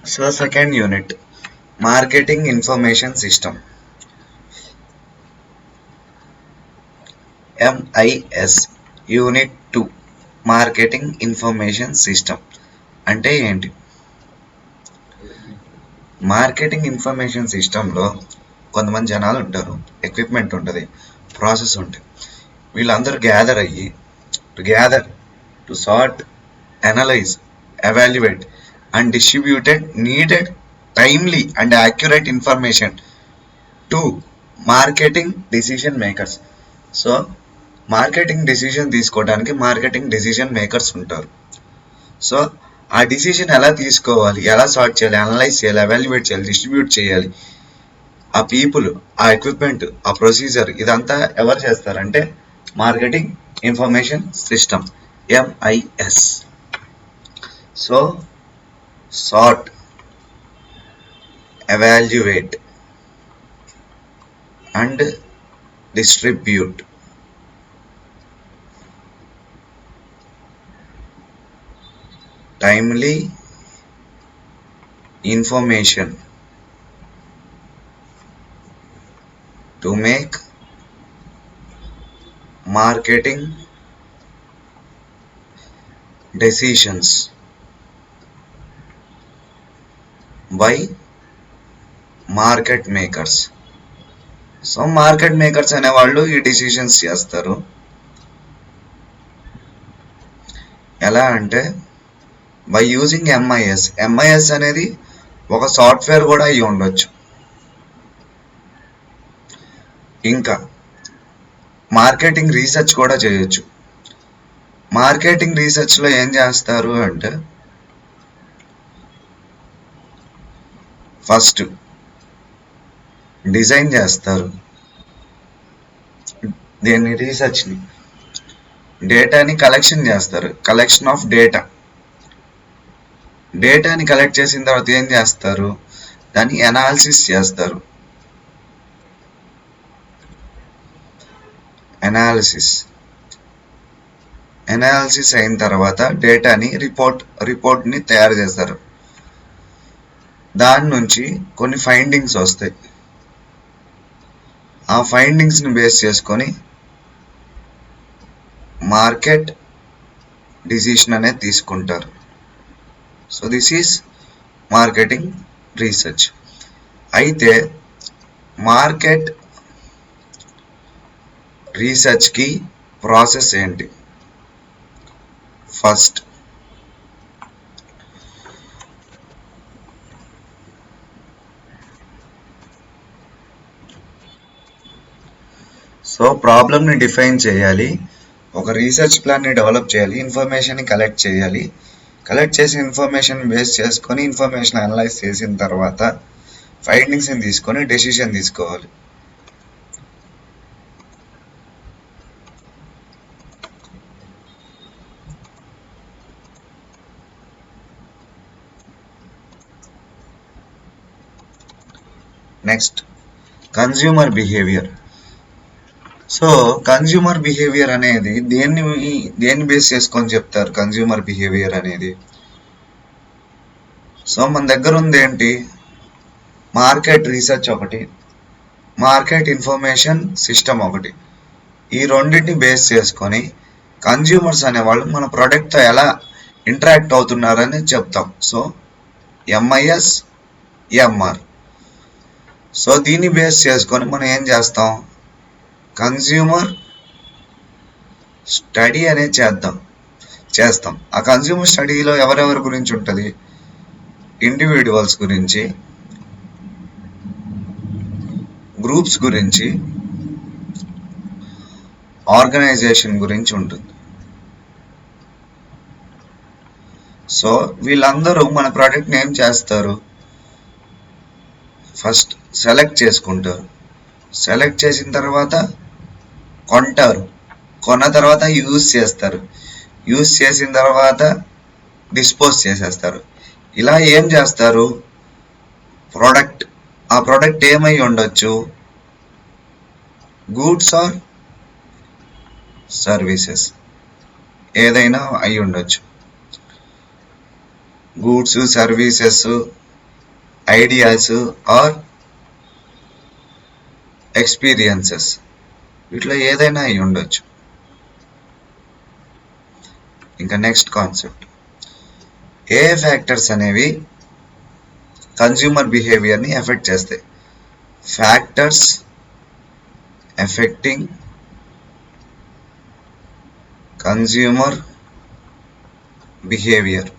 So second unit, Marketing Information System, MIS. Unit 2, Marketing Information System అంటే ఏంటి? Marketing information సిస్టంలో కొంతమంది జనాలు ఉంటారు, ఎక్విప్మెంట్ ఉంటుంది, ప్రాసెస్ ఉంటుంది. వీళ్ళందరూ gather to sort, analyse, evaluate and distributed needed timely and accurate information to marketing decision makers. So marketing decision తీసుకోవడానికి మార్కెటింగ్ డిసిషన్ మేకర్స్ ఉంటారు. సో ఆ డిసిషన్ ఎలా తీసుకోవాలి, ఎలా సార్ట్ చేయాలి, అనలైజ్ చేయాలి, ఎవాల్యుయేట్ చేయాలి, డిస్ట్రిబ్యూట్ చేయాలి, ఆ పీపుల్, ఆ ఎక్విప్మెంట్, ఆ ప్రొసీజర్, ఇదంతా ఎవరు చేస్తారంటే marketing information system, MIS. So sort, evaluate and distribute timely information to make marketing decisions by market makers. So market makers అనేవాళ్ళు ఈ డిసిషన్స్ చేస్తారు. ఎలా అంటే బై యూజింగ్ MIS అనేది ఒక సాఫ్ట్వేర్ కూడా అయి ఉండొచ్చు. ఇంకా మార్కెటింగ్ రీసెర్చ్ కూడా చేయొచ్చు. మార్కెటింగ్ రీసెర్చ్లో ఏం చేస్తారు అంటే ఫస్ట్ డిజైన్ చేస్తారు, దీన్ని రీసెర్చ్ని, డేటాని కలెక్షన్ చేస్తారు, కలెక్షన్ ఆఫ్ డేటాని కలెక్ట్ చేసిన తర్వాత ఏం చేస్తారు, దాన్ని అనాలిసిస్ చేస్తారు. అనాలిసిస్ అయిన తర్వాత డేటాని రిపోర్ట్ని తయారు చేస్తారు. దాని నుంచి కొన్ని ఫైండింగ్స్ వస్తాయి. ఆ ఫైండింగ్స్ని బేస్ చేసుకొని మార్కెట్ డిసిషన్ అనేది తీసుకుంటారు. So this is marketing research. అయితే మార్కెట్ రీసెర్చ్కి ప్రాసెస్ ఏంటి? ఫస్ట్ సో ప్రాబ్లమ్ని డిఫైన్ చేయాలి, ఒక రీసెర్చ్ ప్లాన్ని డెవలప్ చేయాలి, ఇన్ఫర్మేషన్ని కలెక్ట్ చేయాలి, కలెక్ట్ చేసిన ఇన్ఫర్మేషన్ బేస్ చేసుకొని ఇన్ఫర్మేషన్ అనలైజ్ చేసిన తర్వాత ఫైండింగ్స్ని తీసుకొని డెసిషన్ తీసుకోవాలి. Next consumer behaviour. So consumer behaviour అనేది దేన్ని బేస్ చేసుకొని చెప్తారు? కన్జ్యూమర్ బిహేవియర్ అనేది సో మన దగ్గర ఉంది ఏంటి, మార్కెట్ రీసెర్చ్ ఒకటి, మార్కెట్ ఇన్ఫర్మేషన్ సిస్టమ్ ఒకటి. ఈ రెండింటిని బేస్ చేసుకొని కన్జ్యూమర్స్ అనేవాళ్ళు మన ప్రోడక్ట్తో ఎలా ఇంటరాక్ట్ అవుతున్నారని చెప్తాం. So MIS, MR. సో దీన్ని బేస్ చేసుకొని మనం ఏం చేస్తాం, కన్జ్యూమర్ స్టడీ అనేది చేస్తాం. ఆ కన్జ్యూమర్ స్టడీలో ఎవరెవరి గురించి ఉంటుంది, ఇండివిజువల్స్ గురించి, గ్రూప్స్ గురించి, ఆర్గనైజేషన్ గురించి ఉంటుంది. సో వీళ్ళందరూ మన ప్రోడక్ట్ని ఏం చేస్తారు, ఫస్ట్ సెలెక్ట్ చేసుకుంటారు, సెలెక్ట్ చేసిన తర్వాత కొంటారు, కొన్న తర్వాత యూజ్ చేస్తారు, యూజ్ చేసిన తర్వాత డిస్పోజ్ చేసేస్తారు. ఇలా ఏం చేస్తారు, ఆ ప్రోడక్ట్ ఏమై ఉండొచ్చు, గూడ్స్ ఆర్ సర్వీసెస్, ఏదైనా అయి ఉండొచ్చు. Goods, services, ideas or experiences, ఇట్లా ఏదైనా అయి ఉండొచ్చు. ఇంకా నెక్స్ట్ కాన్సెప్ట్, ఏ ఫ్యాక్టర్స్ అనేవి కన్జ్యూమర్ బిహేవియర్ని ఎఫెక్ట్ చేస్తాయి. Factors affecting consumer behaviour.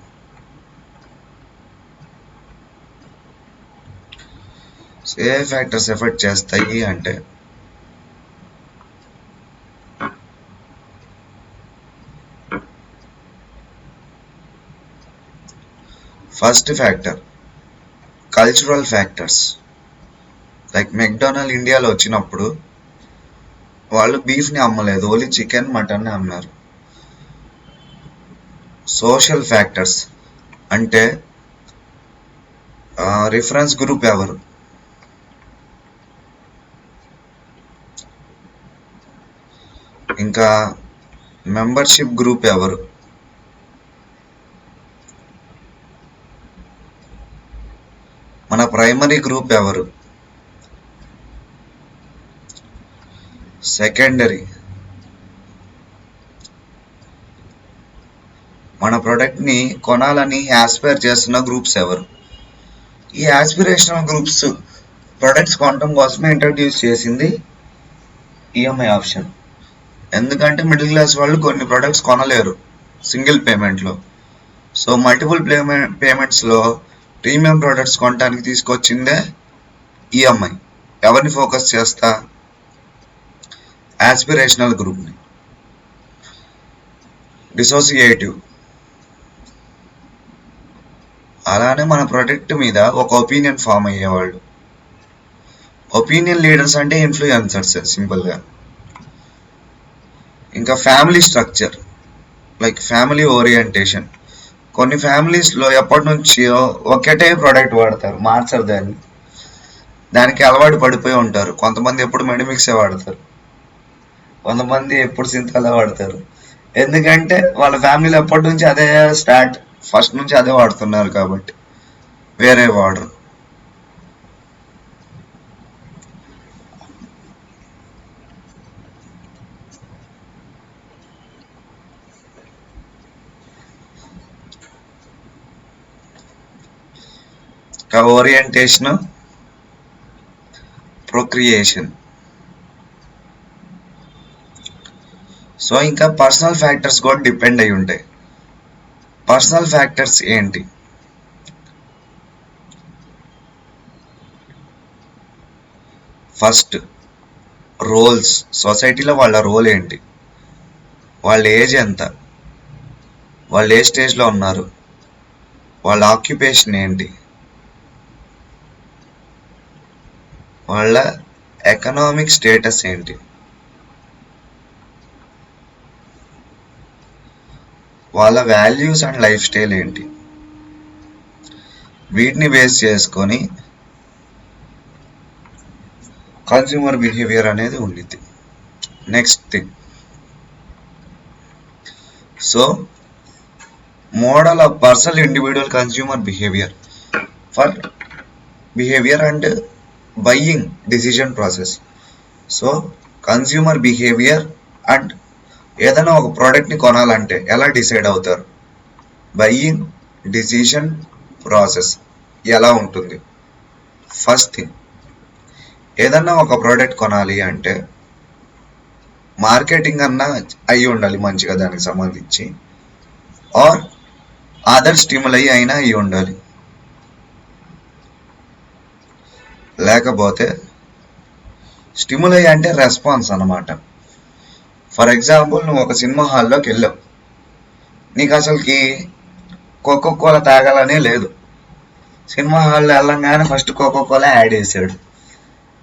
ఏ ఫ్యాక్టర్స్ ఎఫెక్ట్ చేస్తాయి అంటే first factor cultural factors. Like McDonald ఇండియాలో వచ్చినప్పుడు వాళ్ళు బీఫ్ని అమ్మలేదు, ఓన్లీ చికెన్ మటన్ని అమ్మారు. సోషల్ ఫ్యాక్టర్స్ అంటే రిఫరెన్స్ గ్రూప్ ఎవరు, ఇంకా మెంబర్షిప్ గ్రూప్ ఎవరు, మన ప్రైమరీ గ్రూప్ ఎవరు, సెకండరీ మన ప్రోడక్ట్ని కొనాలని యాస్పైర్ చేస్తున్న గ్రూప్స్ ఎవరు. ఈ యాస్పిరేషనల్ గ్రూప్స్ ప్రొడక్ట్స్ కొనడం కోసమే ఇంట్రడ్యూస్ చేసింది ఈఎంఐ ఆప్షన్. ఎందుకంటే మిడిల్ క్లాస్ వాళ్ళు కొన్ని ప్రొడక్ట్స్ కొనలేరు సింగిల్ పేమెంట్లో. సో మల్టిపుల్ పేమెంట్స్లో ప్రీమియం ప్రొడక్ట్స్ కొనడానికి తీసుకొచ్చిందే ఈఎంఐ. ఎవరిని ఫోకస్ చేస్తా, యాస్పిరేషనల్ గ్రూప్ని. డిసోసియేటివ్, అలానే మన ప్రొడక్ట్ మీద ఒక ఒపీనియన్ ఫామ్ అయ్యేవాళ్ళు. ఒపీనియన్ లీడర్స్ అంటే ఇన్ఫ్లుయెన్సర్స్ సింపుల్గా. ఇంకా family structure, like family orientation. కొన్ని ఫ్యామిలీస్లో ఎప్పటి నుంచో ఒకటే ప్రోడక్ట్ వాడతారు, మార్చరు దాన్ని, దానికి అలవాటు పడిపోయి ఉంటారు. కొంతమంది ఎప్పుడు మెడిమిక్సే వాడతారు, కొంతమంది ఎప్పుడు సింతాలే వాడతారు. ఎందుకంటే వాళ్ళ ఫ్యామిలీలో ఎప్పటి నుంచి అదే ఫస్ట్ నుంచి అదే వాడుతున్నారు కాబట్టి వేరే వాడరు. Orientation, procreation. సో ఇంకా పర్సనల్ ఫ్యాక్టర్స్ కూడా డిపెండ్ అయి ఉంటాయి. పర్సనల్ ఫ్యాక్టర్స్ ఏంటి, ఫస్ట్ రోల్స్. సొసైటీలో వాళ్ళ రోల్ ఏంటి, వాళ్ళ ఏజ్ ఎంత, వాళ్ళు ఏ స్టేజ్లో ఉన్నారు, వాళ్ళ ఆక్యుపేషన్ ఏంటి, వాళ్ళ ఎకనామిక్ స్టేటస్ ఏంటి, వాళ్ళ వాల్యూస్ అండ్ లైఫ్ స్టైల్ ఏంటి. వీటిని బేస్ చేసుకొని కన్స్యూమర్ బిహేవియర్ అనేది ఉండిద్ది. Next thing, so model of personal individual consumer behaviour for behaviour and buying decision process. So consumer behaviour and ఏదైనా ఒక ప్రోడక్ట్ని కొనాలంటే ఎలా డిసైడ్ అవుతారు, బయ్యింగ్ డిసిజన్ ప్రాసెస్ ఎలా ఉంటుంది. ఫస్ట్ థింగ్, ఏదన్నా ఒక ప్రోడక్ట్ కొనాలి అంటే మార్కెటింగ్ అన్నా అయి ఉండాలి మంచిగా దానికి సంబంధించి, ఆర్ అదర్ స్టిములై అయినా అయి ఉండాలి. లేకపోతే స్టిములై అంటే రెస్పాన్స్ అన్నమాట. ఫర్ ఎగ్జాంపుల్, నువ్వు ఒక సినిమా హాల్లోకి వెళ్ళావు, నీకు అసలుకి కోకోకోలా తాగాలనే లేదు. సినిమా హాల్లో వెళ్ళంగానే ఫస్ట్ కోకోకోలా యాడ్ చేశాడు,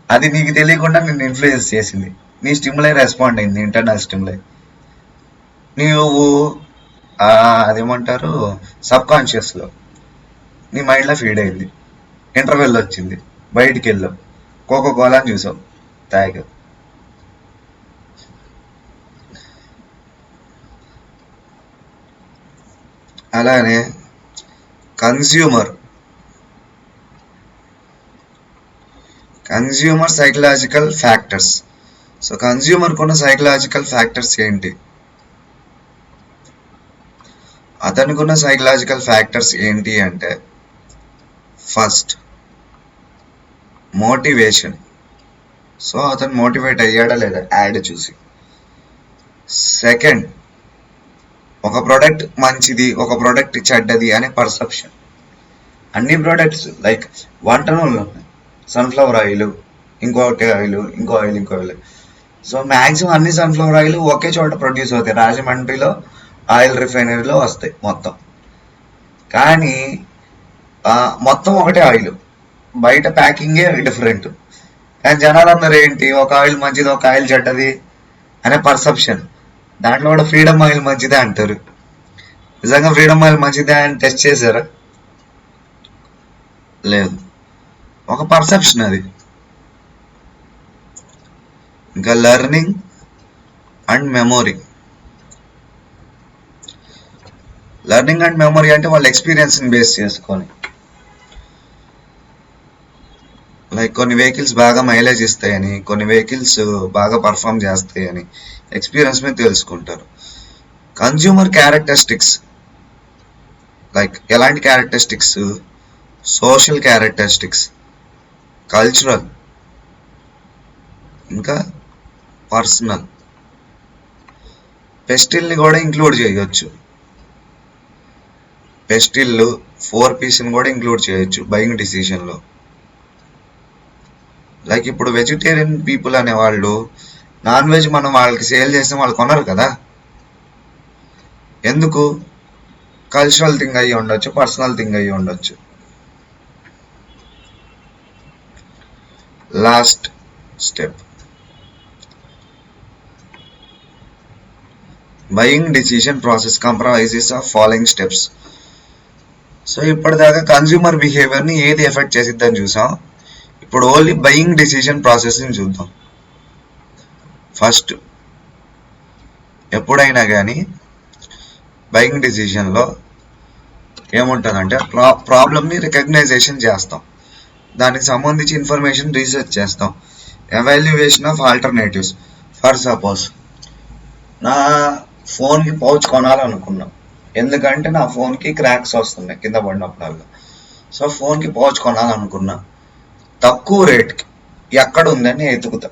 అది నీకు తెలియకుండా నిన్ను ఇన్ఫ్లుయెన్స్ చేసింది, నీ స్టిములై రెస్పాండ్ అయింది, ఇంటర్నల్ స్టిములై. నువ్వు అదేమంటారు సబ్ కాన్షియస్లో నీ మైండ్లో ఫీడ్ అయింది. ఇంటర్వెల్ వచ్చింది, బయటికి వెళ్ళావు, కోకోకోలా అని చూసావు, తాగావు. అలానే consumer consumer psychological factors. So consumer కొన్న సైకలాజికల్ ఫ్యాక్టర్స్ ఏంటి? అతనుకున్న సైకలాజికల్ ఫ్యాక్టర్స్ ఏంటి అంటే, ఫస్ట్ మోటివేషన్. సో అతను మోటివేట్ అయ్యాడా లేదా యాడ్ చూసి. సెకండ్, ఒక ప్రోడక్ట్ మంచిది, ఒక ప్రోడక్ట్ చెడ్డది అనే పర్సెప్షన్. అన్ని ప్రోడక్ట్స్ లైక్ వంట నూనెలు ఉన్నాయి, సన్ఫ్లవర్ ఆయిల్, ఇంకొక ఆయిల్, ఇంకో ఆయిల్, ఇంకో ఆయిల్. సో మ్యాక్సిమం అన్ని సన్ఫ్లవర్ ఆయిల్ ఒకే చోట ప్రొడ్యూస్ అవుతాయి, రాజమండ్రిలో ఆయిల్ రిఫైనరీలో వస్తాయి మొత్తం. కానీ మొత్తం ఒకటే ఆయిల్, బయట ప్యాకింగే డిఫరెంట్. కానీ జనాలందరూ ఏంటి, ఒక ఆయిల్ మంచిది, ఒక ఆయిల్ చెడ్డది అనే పర్సెప్షన్. దాంట్లో కూడా ఫ్రీడమ్ ఆయిల్ మంచిదే అంటారు. నిజంగా ఫ్రీడమ్ ఆయిల్ మంచిదే అని టెస్ట్ చేశారా? లేదు, ఒక పర్సెప్షన్ అది. ఇంకా learning and memory. Learning and memory అంటే వాళ్ళ ఎక్స్పీరియన్స్ని బేస్ చేసుకొని, లైక్ కొన్ని వెహికల్స్ బాగా మైలేజ్ ఇస్తాయని, కొన్ని వెహికల్స్ బాగా పర్ఫామ్ చేస్తాయని ఎక్స్పీరియన్స్ మీద తెలుసుకుంటారు. కన్జ్యూమర్ క్యారెక్టరిస్టిక్స్, లైక్ ఎలాంటి క్యారెక్టరిస్టిక్స్? సోషల్ క్యారెక్టరిస్టిక్స్, కల్చరల్, ఇంకా పర్సనల్. పెస్టిల్ని కూడా ఇంక్లూడ్ చేయొచ్చు. పెస్టిల్ 4Psని కూడా ఇంక్లూడ్ చేయొచ్చు బయింగ్ డిసిషన్లో. లైక్ ఇప్పుడు వెజిటేరియన్ పీపుల్ అనేవాళ్ళు నాన్ వెజ్ మనం వాళ్ళకి సేల్ చేస్తే వాళ్ళు కొనరు కదా. ఎందుకు? కల్చరల్ థింగ్ అయ్యి ఉండొచ్చు, పర్సనల్ థింగ్ అయ్యి ఉండొచ్చు. Last step, buying decision process comprises of following steps. So ఇప్పటిదాకా కన్జ్యూమర్ బిహేవియర్ని ఏది ఎఫెక్ట్ చేసిద్దని చూసాం. ఇప్పుడు ఓన్లీ బయింగ్ డిసిషన్ ప్రాసెస్ని చూద్దాం. ఫస్ట్, ఎప్పుడైనా కానీ బయింగ్ డిసిషన్లో ఏముంటుందంటే ప్రాబ్లమ్ని రికగ్నైజేషన్ చేస్తాం, దానికి సంబంధించి ఇన్ఫర్మేషన్ రీసెర్చ్ చేస్తాం, evaluation of alternatives. For suppose నా ఫోన్కి పౌచ్ కొనాలనుకున్నాం, ఎందుకంటే నా ఫోన్కి క్రాక్స్ వస్తున్నాయి కింద పడినప్పుడల్లా. సో ఫోన్కి పౌచ్ కొనాలనుకున్నా, తక్కువ రేట్కి ఎక్కడ ఉందని ఎతుకుతా,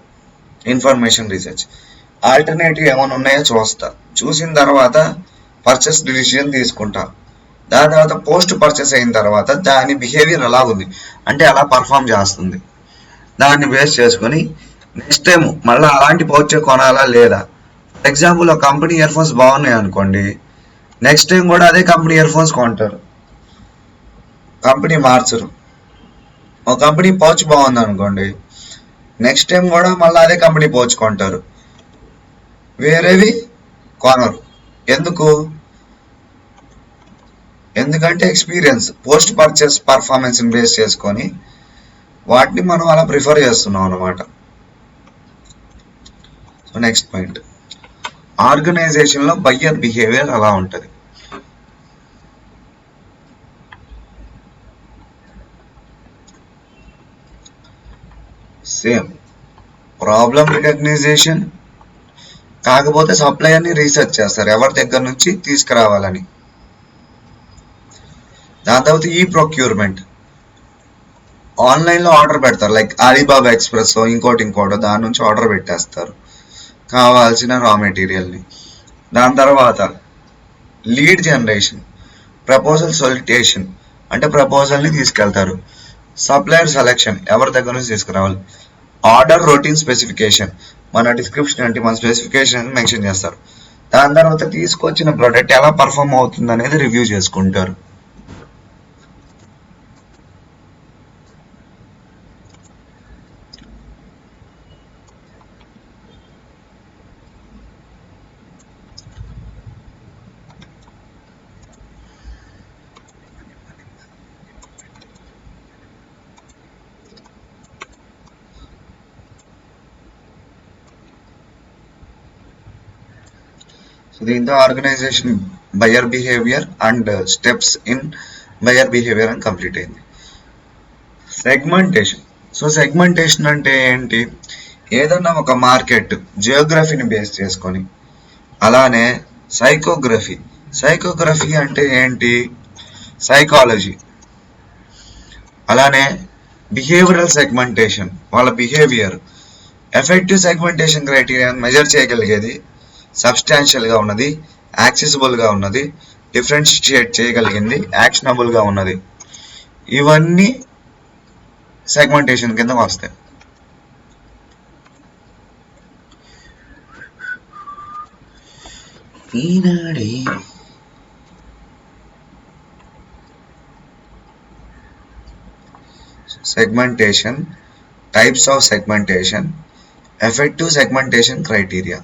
ఇన్ఫర్మేషన్ రీసెర్చ్. ఆల్టర్నేటివ్ ఏమైనా ఉన్నాయో చూస్తా, చూసిన తర్వాత పర్చేస్ డిసిషన్ తీసుకుంటా. దాని తర్వాత పోస్ట్ పర్చేస్ అయిన తర్వాత దాని బిహేవియర్ ఎలా ఉంది అంటే ఎలా పర్ఫామ్ చేస్తుంది, దాన్ని బేస్ చేసుకొని నెక్స్ట్ టైం మళ్ళీ అలాంటి పౌచ్ కొనాలా లేదా. ఫర్ ఎగ్జాంపుల్ ఒక కంపెనీ ఇయర్ ఫోన్స్ బాగున్నాయి అనుకోండి, నెక్స్ట్ టైం కూడా అదే కంపెనీ ఇయర్ ఫోన్స్ కొంటారు, కంపెనీ మార్చరు. ఒక కంపెనీ పౌచ్ బాగుంది అనుకోండి, నెక్స్ట్ టైం కూడా మళ్ళీ అదే కంపెనీ పౌచ్ కొంటారు, వేరేవి కొనరు. ఎందుకు? ఎందుకంటే ఎక్స్పీరియన్స్, పోస్ట్ పర్చేస్ పర్ఫార్మెన్స్ని బేస్ చేసుకొని వాటిని మనం అలా ప్రిఫర్ చేస్తున్నాం అన్నమాట. సో నెక్స్ట్ పాయింట్, ఆర్గనైజేషన్లో బయ్యర్ బిహేవియర్ అలా ఉంటుంది. సేమ్ ప్రాబ్లం రికగ్నైజేషన్, కాకపోతే సప్లయర్ని రీసెర్చ్ చేస్తారు ఎవరి దగ్గర నుంచి తీసుకురావాలని. దాని తర్వాత ఈ ప్రొక్యూర్మెంట్, ఆన్లైన్లో ఆర్డర్ పెడతారు, లైక్ అలీబాబా ఎక్స్ప్రెస్ ఇంకోటి దాని నుంచి ఆర్డర్ పెట్టేస్తారు కావాల్సిన రా మెటీరియల్ని. దాని తర్వాత లీడ్ జనరేషన్, ప్రపోజల్ సొలిటేషన్ అంటే ప్రపోజల్ని తీసుకెళ్తారు. సప్లయర్ సెలెక్షన్, ఎవరి దగ్గర నుంచి తీసుకురావాలి. ఆర్డర్ రొటీన్ స్పెసిఫికేషన్, మన డిస్క్రిప్షన్ అంటే మన స్పెసిఫికేషన్ మెన్షన్ చేస్తారు. దాని తర్వాత తీసుకొచ్చిన ప్రోడక్ట్ ఎలా పర్ఫామ్ అవుతుంది అనేది రివ్యూ చేసుకుంటారు. సో దీంతో organization buyer behaviour and steps in buyer behaviour అని కంప్లీట్ అయింది. సెగ్మెంటేషన్, సో సెగ్మెంటేషన్ అంటే ఏంటి? ఏదన్నా ఒక మార్కెట్ జియోగ్రఫీని బేస్ చేసుకొని, అలానే సైకోగ్రఫీ. సైకోగ్రఫీ అంటే ఏంటి? సైకాలజీ. అలానే బిహేవియరల్ సెగ్మెంటేషన్, వాళ్ళ బిహేవియర్. ఎఫెక్టివ్ సెగ్మెంటేషన్ క్రైటీరియాని మెజర్ చేయగలిగేది, సబ్స్టాన్షియల్గా ఉన్నది, యాక్సెసిబుల్గా ఉన్నది, డిఫరెన్షియేట్ చేయగలిగింది, యాక్షనబుల్గా ఉన్నది. ఇవన్నీ సెగ్మెంటేషన్ కింద వస్తాయి. ఈనాడే segmentation, types of segmentation, effective segmentation criteria.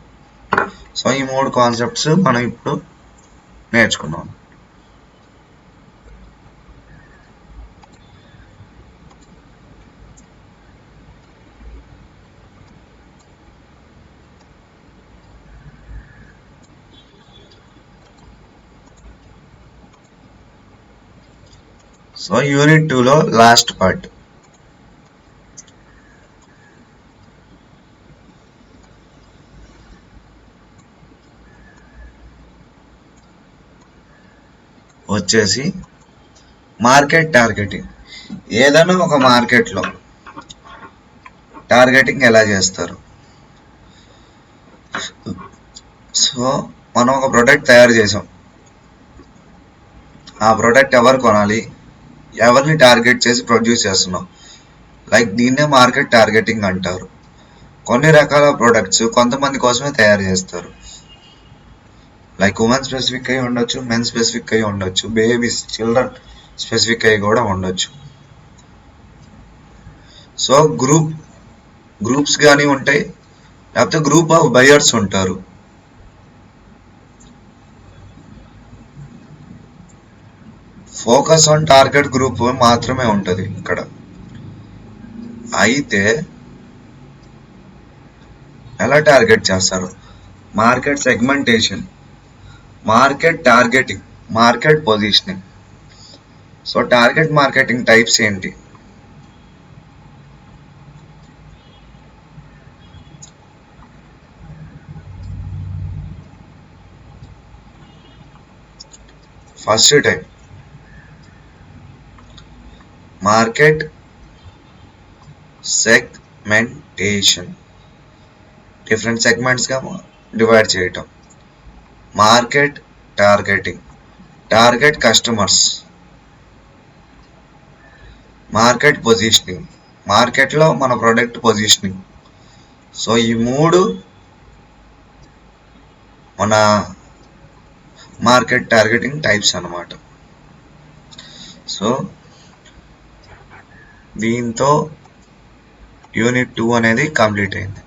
So ఈ 3 కాన్సెప్ట్స్ మనం ఇప్పుడు నేర్చుకున్నాం. సో యూనిట్ 2లో లాస్ట్ పార్ట్. వచ్చేసి మార్కెట్ టార్గెటింగ్. ఏదైనా ఒక మార్కెట్లో టార్గెటింగ్ ఎలా చేస్తారు? సో మనం ఒక ప్రోడక్ట్ తయారు చేసాం, ఆ ప్రోడక్ట్ ఎవరు కొనాలి, ఎవరిని టార్గెట్ చేసి ప్రొడ్యూస్ చేస్తున్నాం, లైక్ దీన్నే మార్కెట్ టార్గెటింగ్ అంటారు. కొన్ని రకాల ప్రొడక్ట్స్ కొంతమంది కోసమే తయారు చేస్తారు, లైక్ ఉమెన్ స్పెసిఫిక్ అయి ఉండొచ్చు, మెన్ స్పెసిఫిక్ అయి ఉండొచ్చు, బేబీస్ చిల్డ్రన్ స్పెసిఫిక్ అయి కూడా ఉండొచ్చు. సో గ్రూప్స్ కానీ ఉంటాయి, లేకపోతే గ్రూప్ ఆఫ్ బయర్స్ ఉంటారు. ఫోకస్ ఆన్ టార్గెట్ గ్రూప్ మాత్రమే ఉంటుంది ఇక్కడ. అయితే ఎలా టార్గెట్ చేస్తారు? Market segmentation, market targeting, market positioning. So target marketing types ఏంటి? First type market segmentation, different సెగ్మెంట్స్గా డివైడ్ చేయటం. Market targeting, target customers. Market positioning, మార్కెట్లో మన ప్రోడక్ట్ పొజిషనింగ్. సో ఈ 3 మన మార్కెట్ టార్గెటింగ్ టైప్స్ అన్నమాట. సో దీంతో యూనిట్ 2 అనేది కంప్లీట్ అయింది.